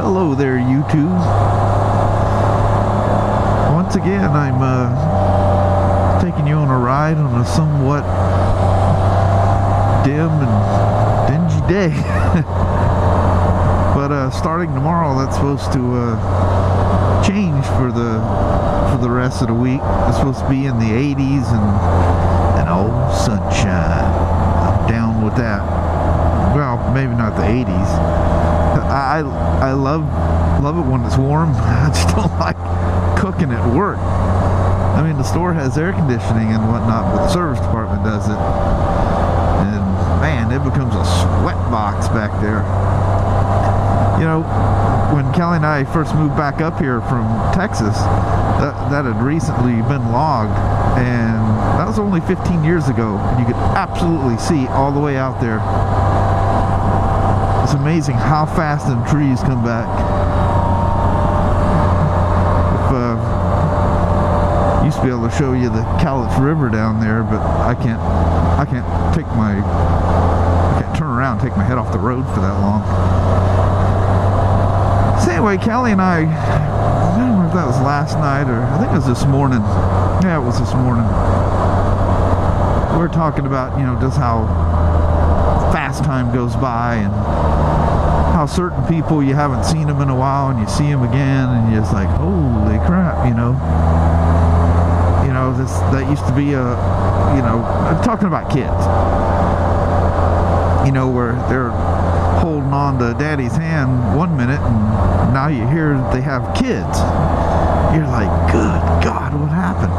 Hello there, YouTube. Once again, I'm taking you on a ride on a somewhat dim and dingy day. But starting tomorrow, that's supposed to change for the rest of the week. It's supposed to be in the 80s and oh, sunshine. I'm down with that. Well, maybe not the 80s. I love it when it's warm. I just don't like cooking at work. I mean, the store has air conditioning and whatnot, but the service department does it. And man, it becomes a sweat box back there. You know, when Kelly and I first moved back up here from Texas, that had recently been logged, and that was only 15 years ago, and you could absolutely see all the way out there. It's amazing how fast them trees come back. If used to be able to show you the Cowlitz River down there, but I can't turn around and take my head off the road for that long. So anyway, Kelly and I don't know if that was last night or I think it was this morning. Yeah, it was this morning. We were talking about, you know, just how fast time goes by and how certain people, you haven't seen them in a while and you see them again and you're just like, holy crap, you know. You know, that used to be I'm talking about kids. You know, where they're holding on to daddy's hand one minute and now you hear they have kids. You're like, good God, what happened?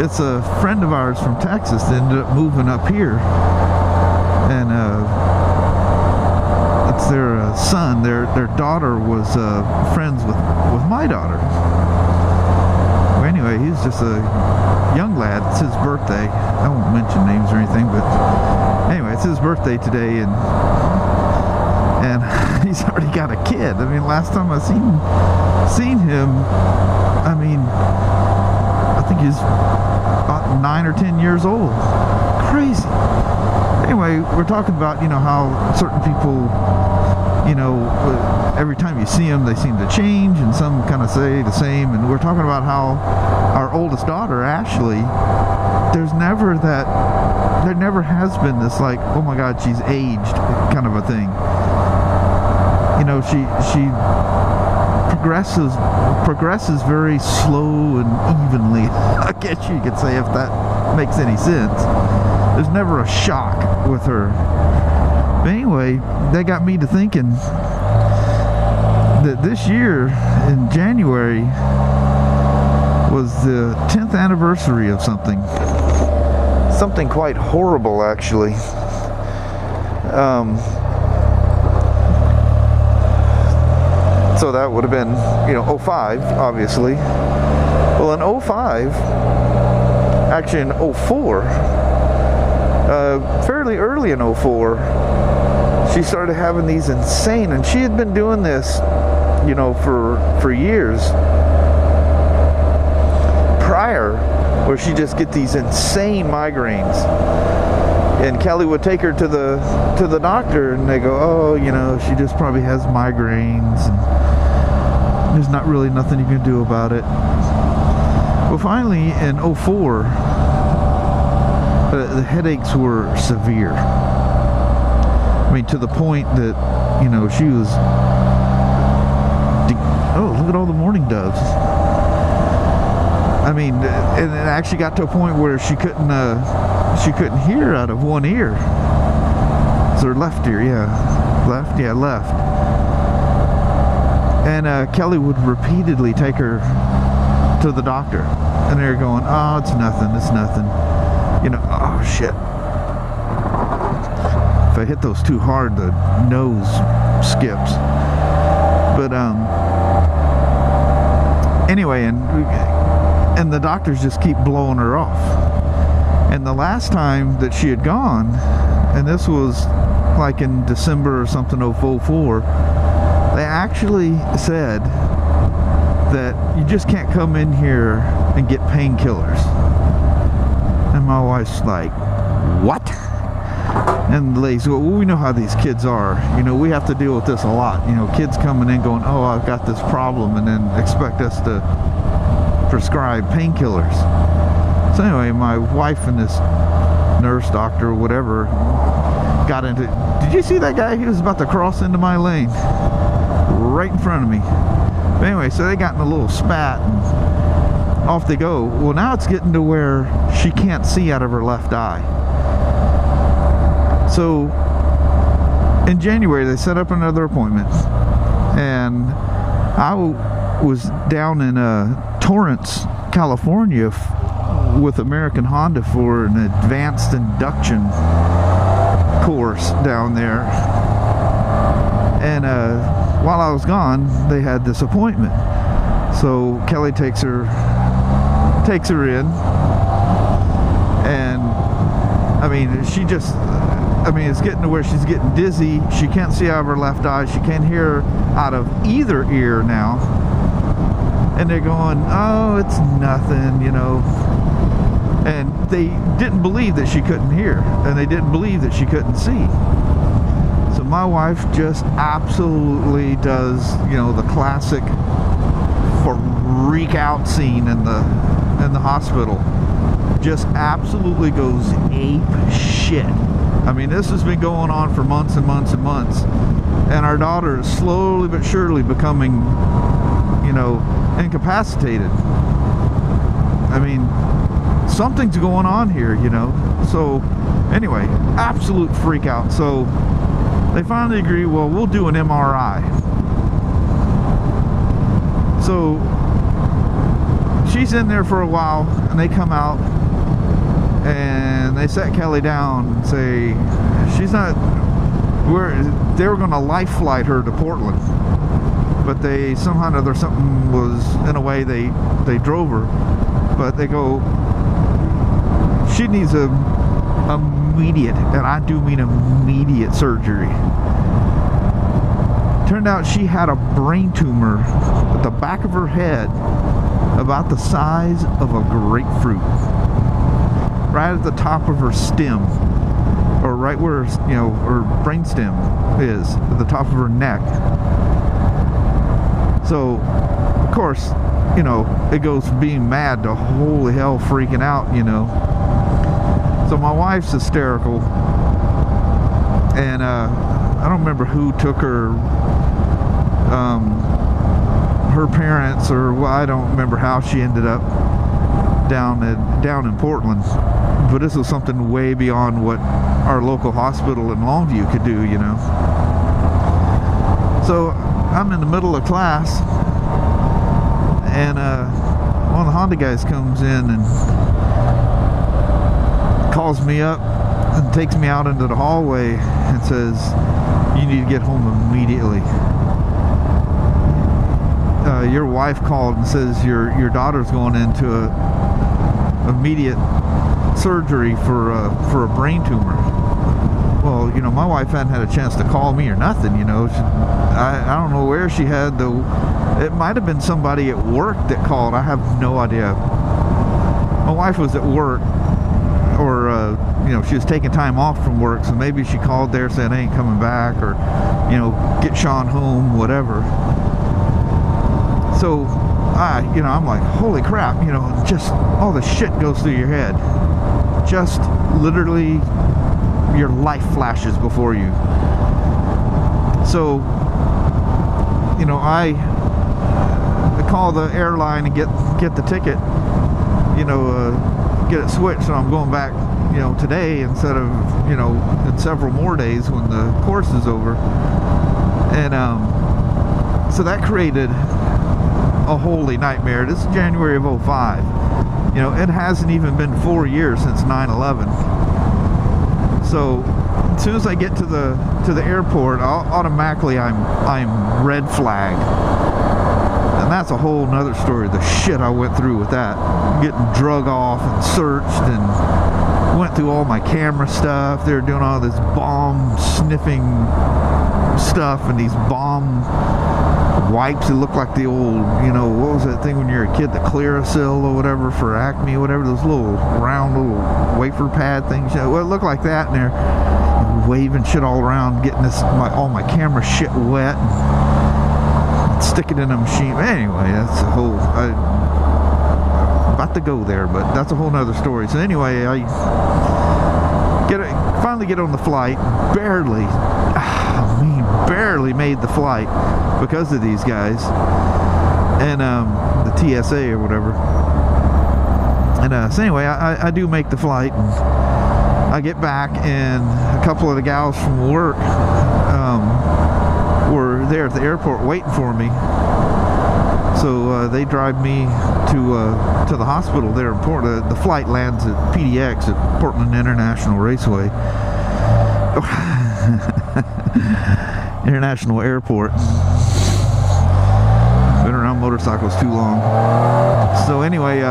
It's a friend of ours from Texas that ended up moving up here, and it's their son. Their daughter was friends with my daughter. Well, anyway, he's just a young lad. It's his birthday. I won't mention names or anything, but anyway, it's his birthday today, and he's already got a kid. I mean, last time I seen him, I mean, I think he's about 9 or 10 years old. Crazy. Anyway, we're talking about, you know, how certain people, you know, every time you see them, they seem to change, and some kind of say the same. And we're talking about how our oldest daughter, Ashley, there never has been this like, oh my God, she's aged kind of a thing. You know, she progresses very slow and evenly. I guess you could say, if that makes any sense. There's never a shock with her. But anyway, that got me to thinking that this year in January was the 10th anniversary of something quite horrible, actually. So that would have been, you know, 05, obviously. Well, in 05, actually in 04, fairly early in 04, she started having these insane, and she had been doing this, you know, for years prior, where she just get these insane migraines. And Kelly would take her to the doctor, and they go, oh, you know, she just probably has migraines, and there's not really nothing you can do about it. Well, finally, in 04, the headaches were severe. I mean, to the point that, you know, she was... Oh, look at all the mourning doves. I mean, and it actually got to a point where she couldn't hear out of one ear. It's her left ear, left. And Kelly would repeatedly take her to the doctor, and they're going, oh, it's nothing. You know, oh shit. If I hit those too hard, the nose skips. But anyway, and the doctors just keep blowing her off. And the last time that she had gone, and this was like in December or something of 04, they actually said that you just can't come in here and get painkillers. And my wife's like, what? And the ladies go, well, we know how these kids are. You know, we have to deal with this a lot. You know, kids coming in going, oh, I've got this problem, and then expect us to prescribe painkillers. So anyway, my wife and this nurse, doctor, or whatever, got into, did you see that guy? He was about to cross into my lane right in front of me. But anyway, so they got in a little spat and off they go. Well, now it's getting to where she can't see out of her left eye. So in January they set up another appointment, and I was down in Torrance, California with American Honda for an advanced induction course down there, and while I was gone they had this appointment. So Kelly takes her in, and I mean, she just, I mean, it's getting to where she's getting dizzy. She can't see out of her left eye. She can't hear out of either ear now. And they're going, oh, it's nothing, you know. And they didn't believe that she couldn't hear, and they didn't believe that she couldn't see. So my wife just absolutely does, you know, the classic freak out scene in the hospital. Just absolutely goes ape shit. I mean, this has been going on for months and months and months, and our daughter is slowly but surely becoming, you know, incapacitated. I mean, something's going on here, you know. So anyway, absolute freak out. So they finally agree, well, we'll do an MRI. So she's in there for a while, and they come out and they set Kelly down and say she's not, they were going to life flight her to Portland, but they somehow or other, something was in a way they drove her, but they go, she needs a immediate, and I do mean immediate surgery. Turned out she had a brain tumor at the back of her head about the size of a grapefruit, right at the top of her stem, or right where, you know, her brain stem is, at the top of her neck. So of course, you know, it goes from being mad to holy hell freaking out, you know. So my wife's hysterical, and I don't remember who took her, her parents, or, well, I don't remember how she ended up down in Portland, but this was something way beyond what our local hospital in Longview could do, you know. So I'm in the middle of class, and one of the Honda guys comes in and calls me up and takes me out into the hallway and says, you need to get home immediately. Your wife called and says your daughter's going into immediate surgery for a brain tumor. Well, you know, my wife hadn't had a chance to call me or nothing, you know. I don't know where she had the, it might have been somebody at work that called. I have no idea. My wife was at work, or you know, she was taking time off from work, so maybe she called there saying I ain't coming back, or, you know, get Shawn home, whatever. So you know, I'm like, holy crap, you know, just all the shit goes through your head. Just literally your life flashes before you. So, you know, I call the airline and get the ticket, you know, get it switched, so I'm going back, you know, today instead of, you know, in several more days when the course is over. And so that created a holy nightmare. This is January of 05. You know, it hasn't even been 4 years since 9/11. So as soon as I get to the airport, automatically I'm red flagged, and that's a whole nother story. The shit I went through with that, getting drug off and searched, and went through all my camera stuff. They were doing all this bomb sniffing stuff and these bomb wipes that look like the old, you know, what was that thing when you're a kid, the Clearasil or whatever for Acme or whatever, those little round little wafer pad things, well, it looked like that in there. waving shit all around, getting all my camera shit wet, and stick it in a machine. Anyway, that's a whole, about to go there, but that's a whole nother story. So anyway, I finally get on the flight, barely made the flight because of these guys, and the TSA or whatever. And so anyway, I do make the flight, and I get back, and a couple of the gals from work were there at the airport waiting for me. So they drive me to the hospital there in Portland. The flight lands at PDX at Portland International Raceway. International Airport. Been around motorcycles too long. So anyway,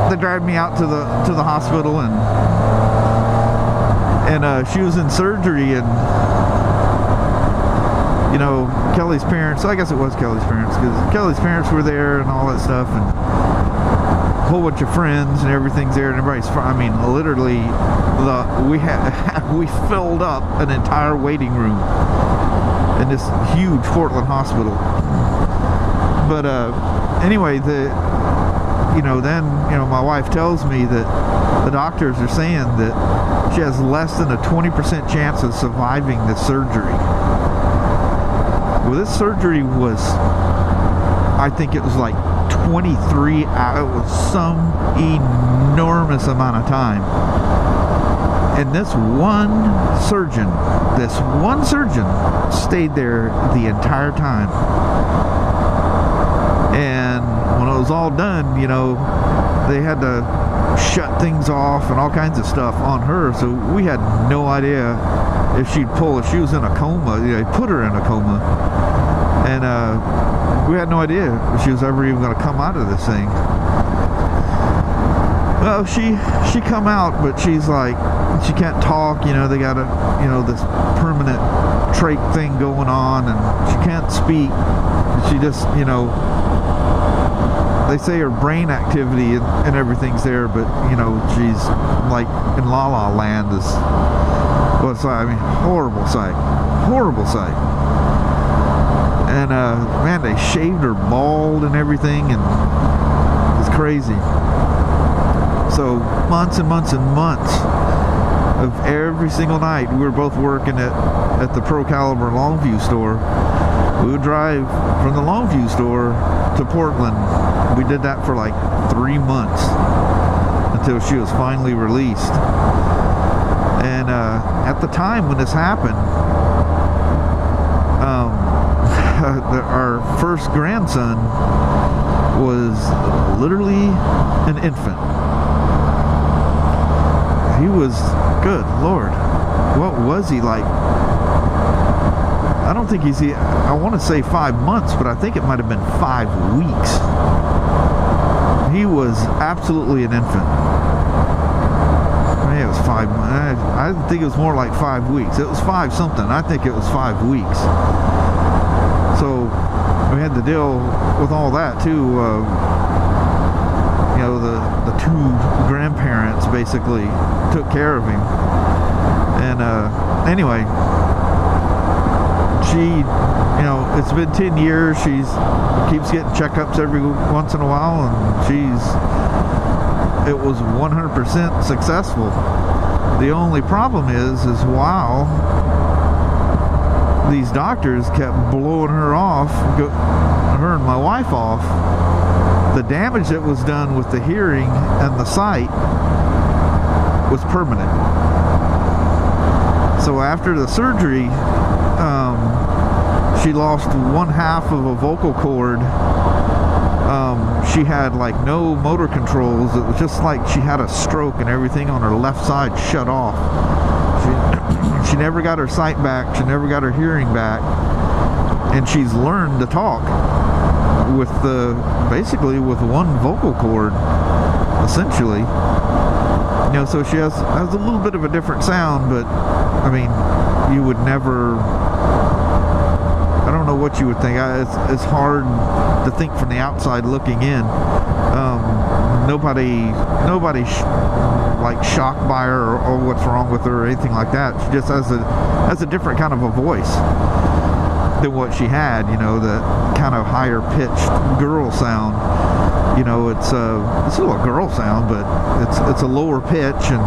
they dragged me out to the hospital, and she was in surgery, and you know, Kelly's parents, I guess it was Kelly's parents, because Kelly's parents were there and all that stuff, and a whole bunch of friends and everything's there, and everybody's, I mean, literally, we filled up an entire waiting room in this huge Portland hospital. But anyway, then my wife tells me that the doctors are saying that she has less than a 20% chance of surviving this surgery. Well, this surgery was, I think it was like 23 hours. It was some enormous amount of time. And this one surgeon stayed there the entire time. And when it was all done, you know, they had to shut things off and all kinds of stuff on her. So we had no idea if she'd pull, if she was in a coma. They put her in a coma. And we had no idea if she was ever even going to come out of this thing. Well, she come out, but she's like, she can't talk, you know, they got this permanent trach thing going on, and she can't speak. She just, you know, they say her brain activity and everything's there, but, you know, she's like in La La Land. I mean, horrible sight. And man, they shaved her bald and everything, and it's crazy. So months and months and months of every single night, we were both working at the Pro Caliber Longview store. We would drive from the Longview store to Portland. We did that for like 3 months until she was finally released. And at the time when this happened, our first grandson was literally an infant. He was, good Lord, what was he like? I don't think I want to say 5 months, but I think it might have been 5 weeks. He was absolutely an infant. Maybe it was 5 months. I think it was more like 5 weeks. It was 5 something. I think it was 5 weeks. So we had to deal with all that too. You know, the two grandparents basically took care of him. And anyway, she, you know, it's been 10 years. She keeps getting checkups every once in a while, and it was 100% successful. The only problem is while these doctors kept blowing her off, her and my wife off, the damage that was done with the hearing and the sight was permanent. So after the surgery, she lost 1/2 of a vocal cord. She had like no motor controls. It was just like she had a stroke, and everything on her left side shut off. She never got her sight back. She never got her hearing back. And she's learned to talk with basically with one vocal cord, essentially. You know, so she has a little bit of a different sound, but I mean, you would never, I don't know what you would think. It's hard to think from the outside looking in. nobody's like shocked by her or what's wrong with her or anything like that. She just has a different kind of a voice than what she had, you know, the kind of higher pitched girl sound. You know, it's still a girl sound, but it's a lower pitch, and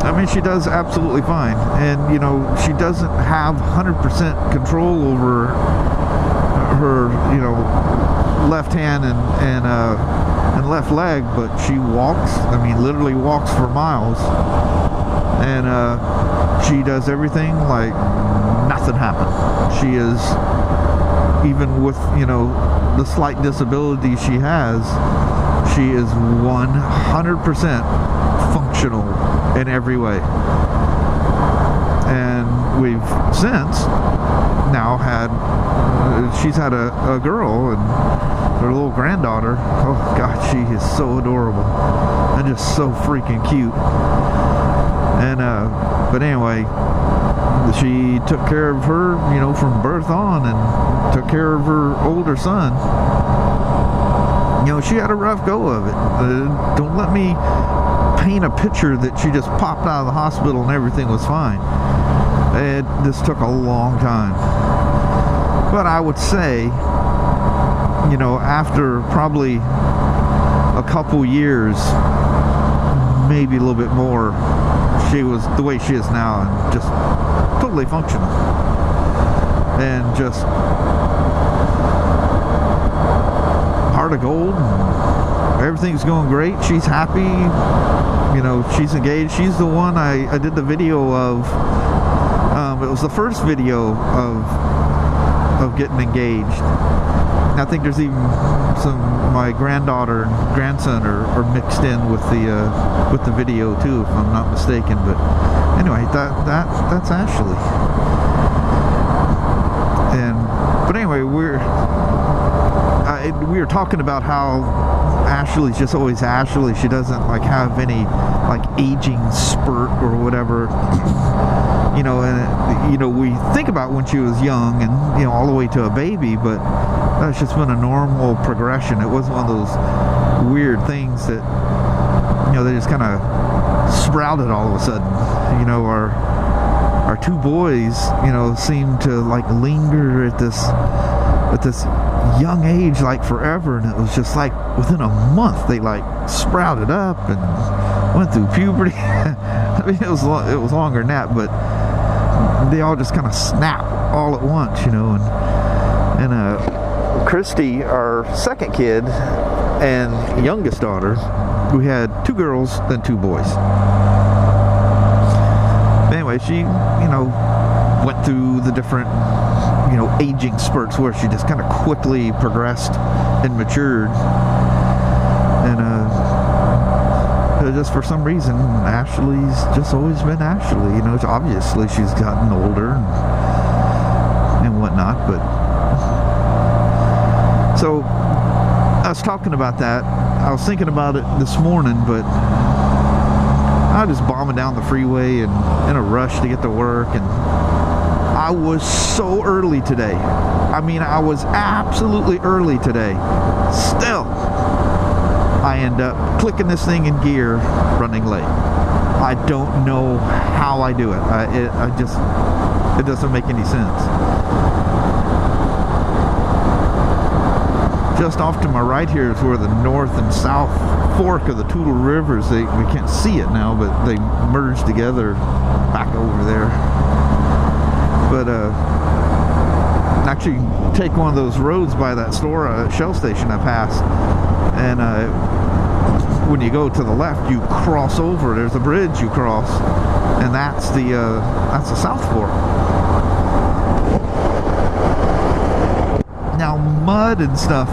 I mean, she does absolutely fine. And you know, she doesn't have 100% control over her, you know, left hand and left leg, but she walks. I mean, literally walks for miles, and she does everything like nothing happened. She is, even with, you know, the slight disability she has, she is 100% functional in every way. And we've since now had, she's had a girl, and her little granddaughter. Oh God, she is so adorable and just so freaking cute. And but anyway, she took care of her, you know, from birth on, and took care of her older son. You know, she had a rough go of it. Don't let me paint a picture that she just popped out of the hospital and everything was fine. This took a long time. But I would say, you know, after probably a couple years, maybe a little bit more, she was the way she is now, and just totally functional, and just heart of gold, and everything's going great. She's happy, you know, she's engaged. She's the one I did the video of. It was the first video of getting engaged. I think there's even my granddaughter and grandson are mixed in with the video too, if I'm not mistaken. But anyway, that's Ashley. But anyway, we were talking about how Ashley's just always Ashley. She doesn't like have any like aging spurt or whatever. You know, and you know, we think about when she was young and, you know, all the way to a baby, but that's just been a normal progression. It wasn't one of those weird things that, you know, they just kind of sprouted all of a sudden. You know, our two boys, you know, seem to like linger at this young age like forever, and it was just like within a month they like sprouted up and went through puberty. I mean, it was longer than that, but they all just kind of snap all at once, you know. And Christy, our second kid and youngest daughter, we had 2 girls and 2 boys. Anyway, she, you know, went through the different, you know, aging spurts where she just kind of quickly progressed and matured. And just for some reason, Ashley's just always been Ashley. You know, obviously she's gotten older and whatnot, but so I was talking about that. I was thinking about it this morning, but I was bombing down the freeway and in a rush to get to work, and I was so early today. I mean, I was absolutely early today. Still, I end up clicking this thing in gear, running late. I don't know how I do it. It doesn't make any sense. Just off to my right here is where the north and south fork of the Toledo rivers, we can't see it now, but they merge together back over there. But actually take one of those roads by that store, Shell station I passed, and when you go to the left, you cross over. There's a bridge you cross, and that's the South Fork. Now, mud and stuff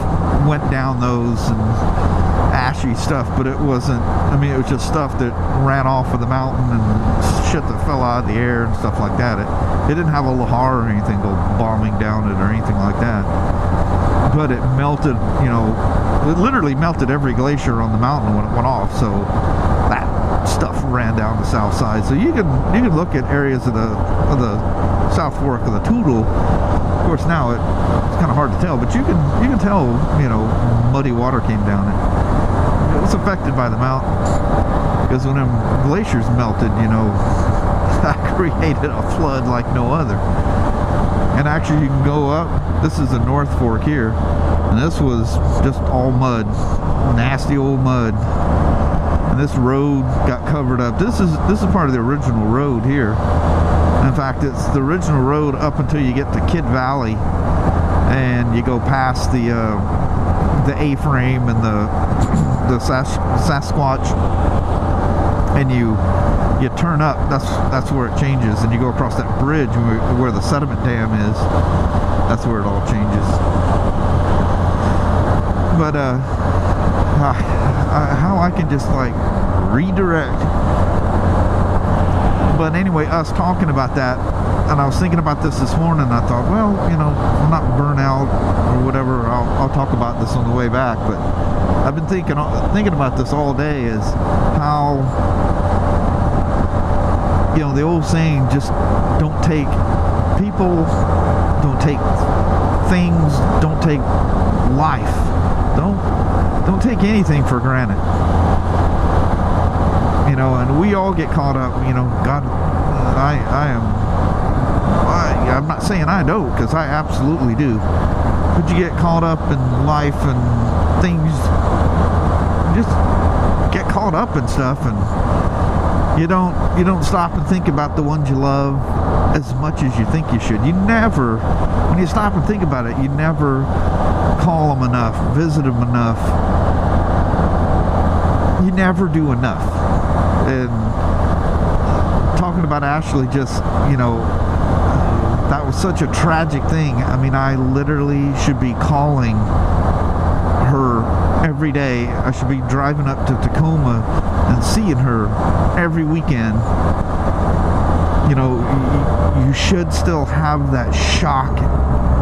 went down those, and ashy stuff, but it wasn't. I mean, it was just stuff that ran off of the mountain and shit that fell out of the air and stuff like that. It didn't have a lahar or anything go bombing down it or anything like that. But it melted, you know, it literally melted every glacier on the mountain when it went off. So that stuff ran down the south side. So you can look at areas of the South Fork of the Toledo. Of course, now it's kind of hard to tell, but you can tell, you know, muddy water came down it. was affected by the mountain, because when them glaciers melted, you know, that created a flood like no other. And actually, you can go up. This is the North Fork here, and this was just all mud, nasty old mud. And this road got covered up. This is part of the original road here. In fact, it's the original road up until you get to Kidd Valley, and you go past the A-frame and the Sasquatch, and you turn up. That's where it changes, and you go across that bridge where the sediment dam is. That's where it all changes. But how I can just like redirect. But anyway, us talking about that, and I was thinking about this morning, and I thought, well, you know, I'm not burnt out or whatever. I'll talk about this on the way back. But I've been thinking about this all day, is how, you know, the old saying, just don't take people, don't take things, don't take life, don't take anything for granted. You know, and we all get caught up, you know, God, I'm not saying I don't, because I absolutely do. But you get caught up in life and things, just get caught up in stuff, and you don't stop and think about the ones you love as much as you think you should. You never, when you stop and think about it, you never call them enough, visit them enough. You never do enough. And talking about Ashley, just, you know, that was such a tragic thing. I mean, I literally should be calling her every day. I should be driving up to Tacoma and seeing her every weekend. You know, you should still have that shock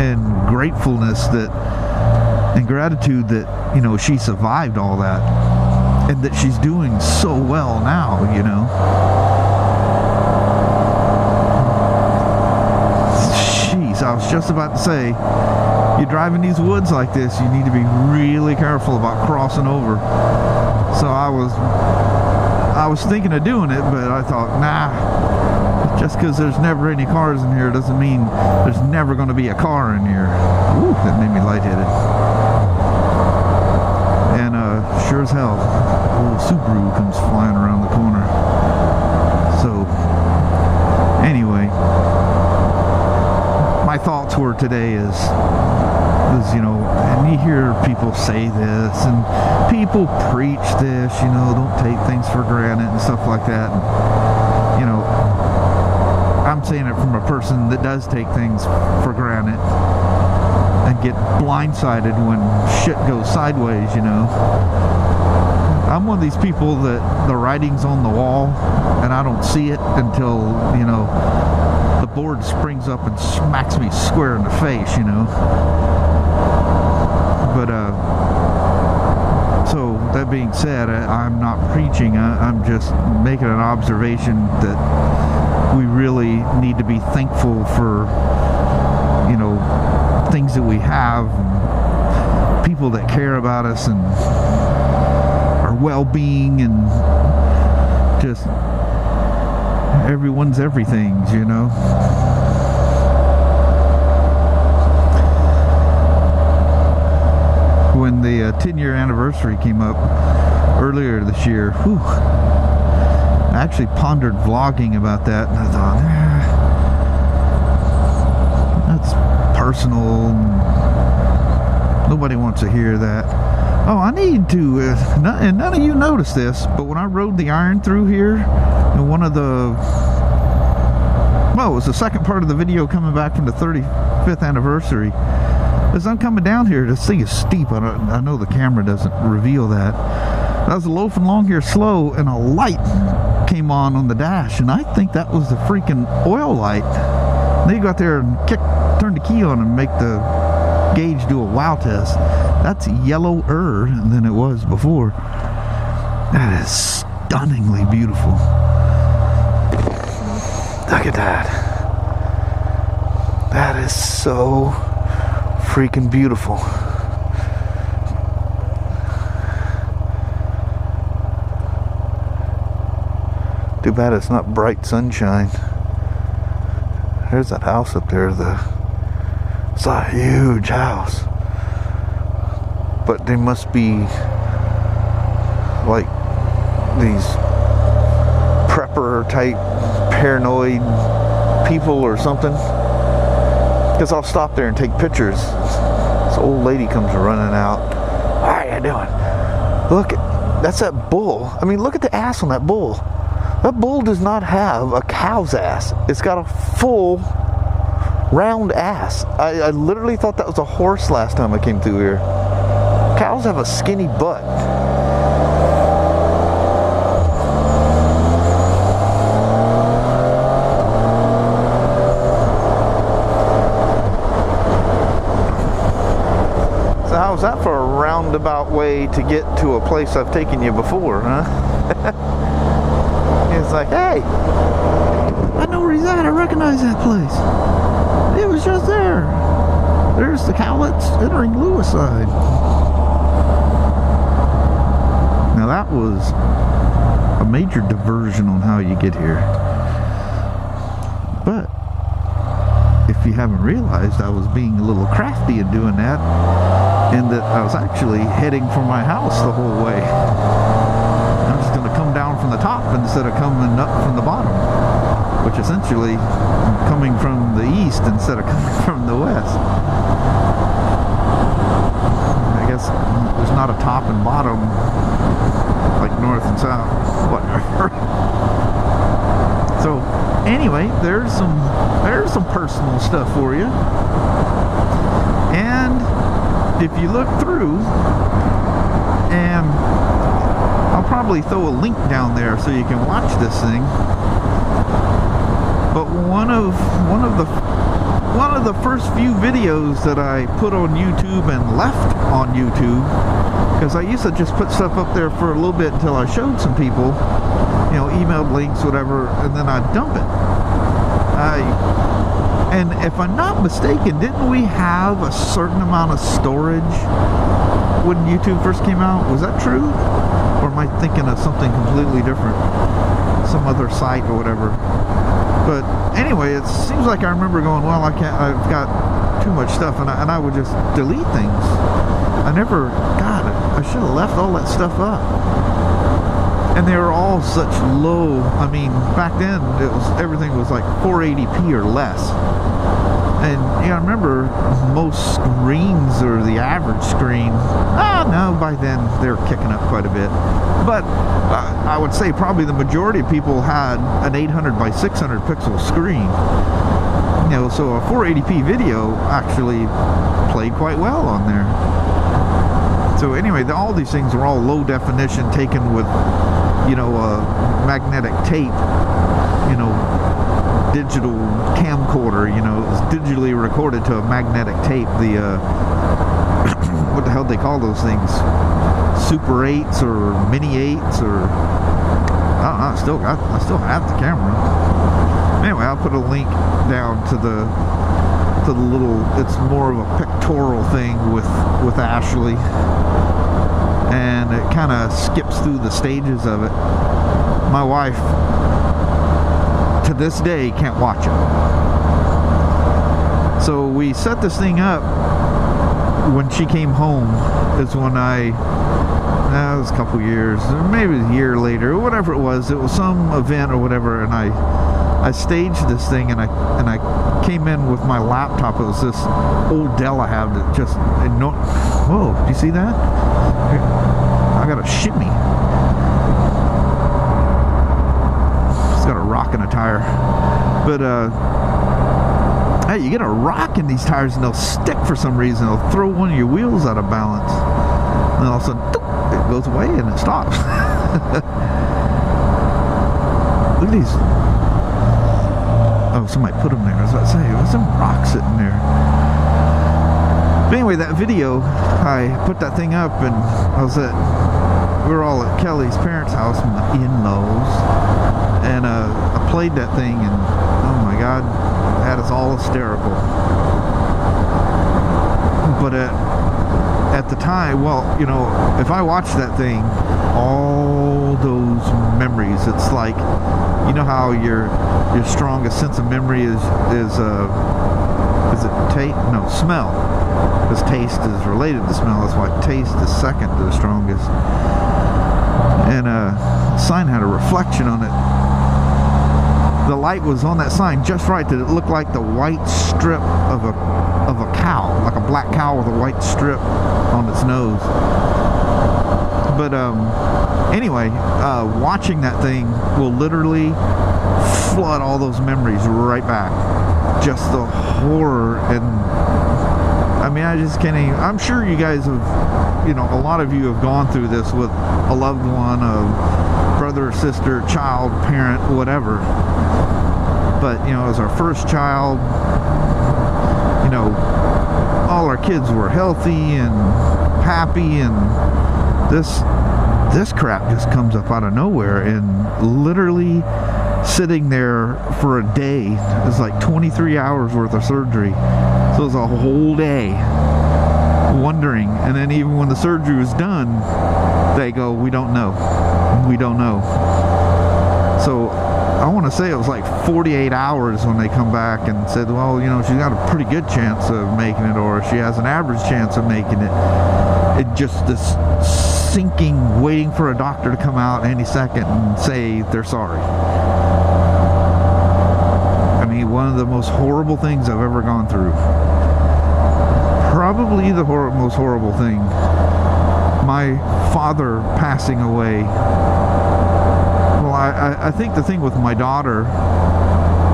and gratefulness and gratitude that, you know, she survived all that, and that she's doing so well now, you know. Jeez, I was just about to say, you drive in these woods like this, you need to be really careful about crossing over. So I was thinking of doing it, but I thought, nah, just because there's never any cars in here doesn't mean there's never going to be a car in here. Ooh, that made me lightheaded. And sure as hell, a little Subaru comes flying around the corner. So anyway, my thoughts were today is, you know, and you hear people say this, and people preach this, you know, don't take things for granted and stuff like that. And, you know, I'm saying it from a person that does take things for granted and get blindsided when shit goes sideways, you know. I'm one of these people that the writing's on the wall and I don't see it until, you know, the board springs up and smacks me square in the face, you know. But so that being said, I'm not preaching. I'm just making an observation that we really need to be thankful for, you know, things that we have, and people that care about us and our well-being, and just everyone's everything, you know. When the 10-year anniversary came up earlier this year, whew, I actually pondered vlogging about that, and I thought, that's personal. Nobody wants to hear that. Oh, I need to, and none of you noticed this, but when I rode the iron through here, and one of the, well, it was the second part of the video coming back from the 35th anniversary. As I'm coming down here, this thing is steep. I know the camera doesn't reveal that. I was loafing along here slow, and a light came on the dash, and I think that was the freaking oil light. Then you go out there and turn the key on and make the gauge do a wow test. That's yellower than it was before. That is stunningly beautiful. Look at that. That is so freaking beautiful. Too bad it's not bright sunshine. There's that house up there. It's a huge house. But they must be like these prepper type paranoid people or something. Because I'll stop there and take pictures. This old lady comes running out. How are you doing? Look, that's that bull. I mean, look at the ass on that bull. That bull does not have a cow's ass. It's got a full round ass. I literally thought that was a horse last time I came through here. Cows have a skinny butt. So how's that for a roundabout way to get to a place I've taken you before, huh? It's like, hey, I know where he's at. I recognize that place. It was just there. There's the Cowlitz entering Lewiside. Now that was a major diversion on how you get here. But if you haven't realized, I was being a little crafty in doing that, in that I was actually heading for my house the whole way. I'm just going to come down from the top instead of coming up from the bottom, which essentially I'm coming from the east instead of coming from the west. I guess there's not a top and bottom like north and south, whatever. So anyway, there's some personal stuff for you. And if you look through, and I'll probably throw a link down there so you can watch this thing. But one of the first few videos that I put on YouTube and left on YouTube, because I used to just put stuff up there for a little bit until I showed some people, you know, emailed links, whatever, and then I'd dump it. And if I'm not mistaken, didn't we have a certain amount of storage when YouTube first came out? Was that true? Or am I thinking of something completely different? Some other site or whatever. But anyway, it seems like I remember going, well, I've got too much stuff, and I would just delete things. I never, God, I should have left all that stuff up. And they were all such low, I mean, back then, everything was like 480p or less. And yeah, I remember most screens, or the average screen, no, by then they're kicking up quite a bit. But I would say probably the majority of people had an 800 by 600 pixel screen. You know, so a 480p video actually played quite well on there. So anyway, all these things are all low definition, taken with, you know, magnetic tape, you know, digital camcorder, you know, it was digitally recorded to a magnetic tape. The what the hell do they call those things? Super 8s or Mini 8s, or I don't know. I still have the camera. Anyway, I'll put a link down to the little. It's more of a pictorial thing with Ashley, and it kind of skips through the stages of it. My wife, to this day, can't watch it. So we set this thing up when she came home. Is when it was a couple years, or maybe a year later, or whatever it was some event or whatever, and I staged this thing, and I came in with my laptop. It was this old Dell I have that just, whoa, do you see that? I got a shimmy. It's got a rock in a tire. But hey, you get a rock in these tires and they'll stick for some reason. They'll throw one of your wheels out of balance, and all of a sudden it goes away and it stops. Look at these. Oh, somebody put them there. I was about to say, there's some rocks sitting there. But anyway, that video, I put that thing up, and we were all at Kelly's parents' house, my in-laws, and I played that thing, and oh my God, it had us all hysterical. But at the time, well, you know, if I watched that thing, all those memories. It's like, you know how your strongest sense of memory is it taste? No, smell. Because taste is related to smell. That's why taste is second to the strongest. And the sign had a reflection on it. The light was on that sign just right that it looked like the white strip of a cow, like a black cow with a white strip on its nose. But anyway, watching that thing will literally flood all those memories right back. Just the horror, and I mean, I just can't even, I'm sure you guys have, you know, a lot of you have gone through this with a loved one, a brother, sister, child, parent, whatever. But, you know, as our first child, you know, all our kids were healthy and happy, and this crap just comes up out of nowhere, and literally sitting there for a day. It's like 23 hours worth of surgery. So it was a whole day wondering, and then even when the surgery was done, they go, we don't know. We don't know. So I want to say it was like 48 hours when they come back and said, well, you know, she's got a pretty good chance of making it, or she has an average chance of making it. It just, this sinking, waiting for a doctor to come out any second and say they're sorry. I mean, one of the most horrible things I've ever gone through. Probably the most horrible thing. My father passing away. Well, I think the thing with my daughter,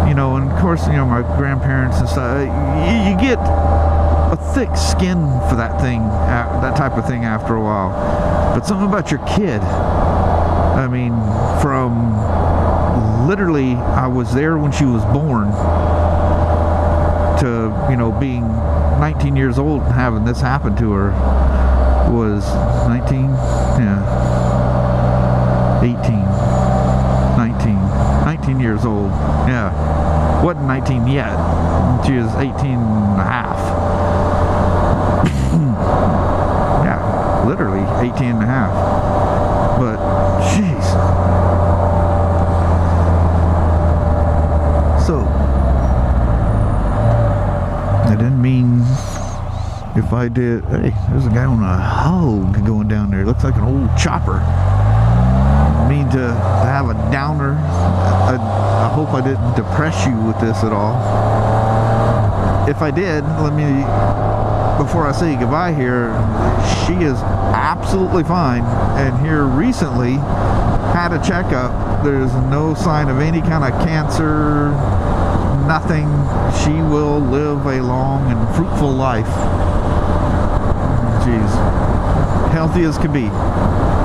you know, and of course, you know, my grandparents and stuff, you get a thick skin for that thing, that type of thing after a while. But something about your kid, I mean, from literally, I was there when she was born to, you know, being 19 years old and having this happen to her was 19, yeah, 18, 19 years old, yeah, wasn't 19 yet, she was 18 and a half, yeah, literally 18 and a half, but, jeez. So, I didn't mean, if I did, hey, there's a guy on a Hogue going down there. It looks like an old chopper. I mean to have a downer. I hope I didn't depress you with this at all. If I did, let me, before I say goodbye here, she is absolutely fine. And here recently, had a checkup. There's no sign of any kind of cancer, nothing. She will live a long and fruitful life. Jeez. Healthy as can be.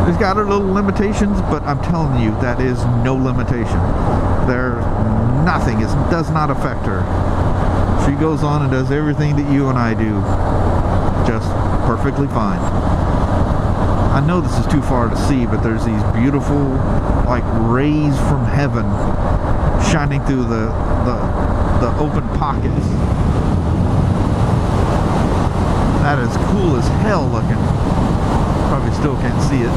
She's got her little limitations, but I'm telling you, that is no limitation. There's nothing. It does not affect her. She goes on and does everything that you and I do. Just perfectly fine. I know this is too far to see, but there's these beautiful, like, rays from heaven shining through the open pockets. That is cool as hell looking. Probably still can't see it.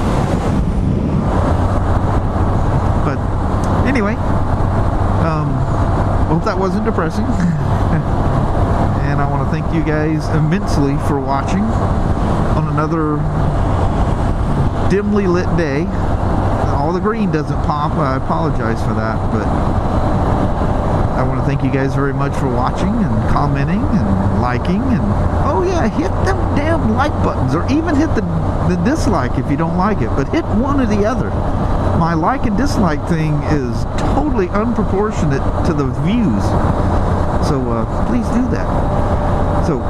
But anyway, hope that wasn't depressing. And I want to thank you guys immensely for watching on another dimly lit day. All the green doesn't pop. I apologize for that, but I want to thank you guys very much for watching and commenting and liking, and oh yeah, hit them damn like buttons, or even hit the dislike if you don't like it, but hit one or the other. My like and dislike thing is totally unproportionate to the views, so please do that. So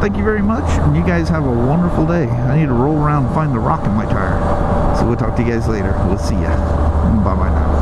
thank you very much, and you guys have a wonderful day. I need to roll around and find the rock in my tire. So we'll talk to you guys later. We'll see ya. Bye bye now.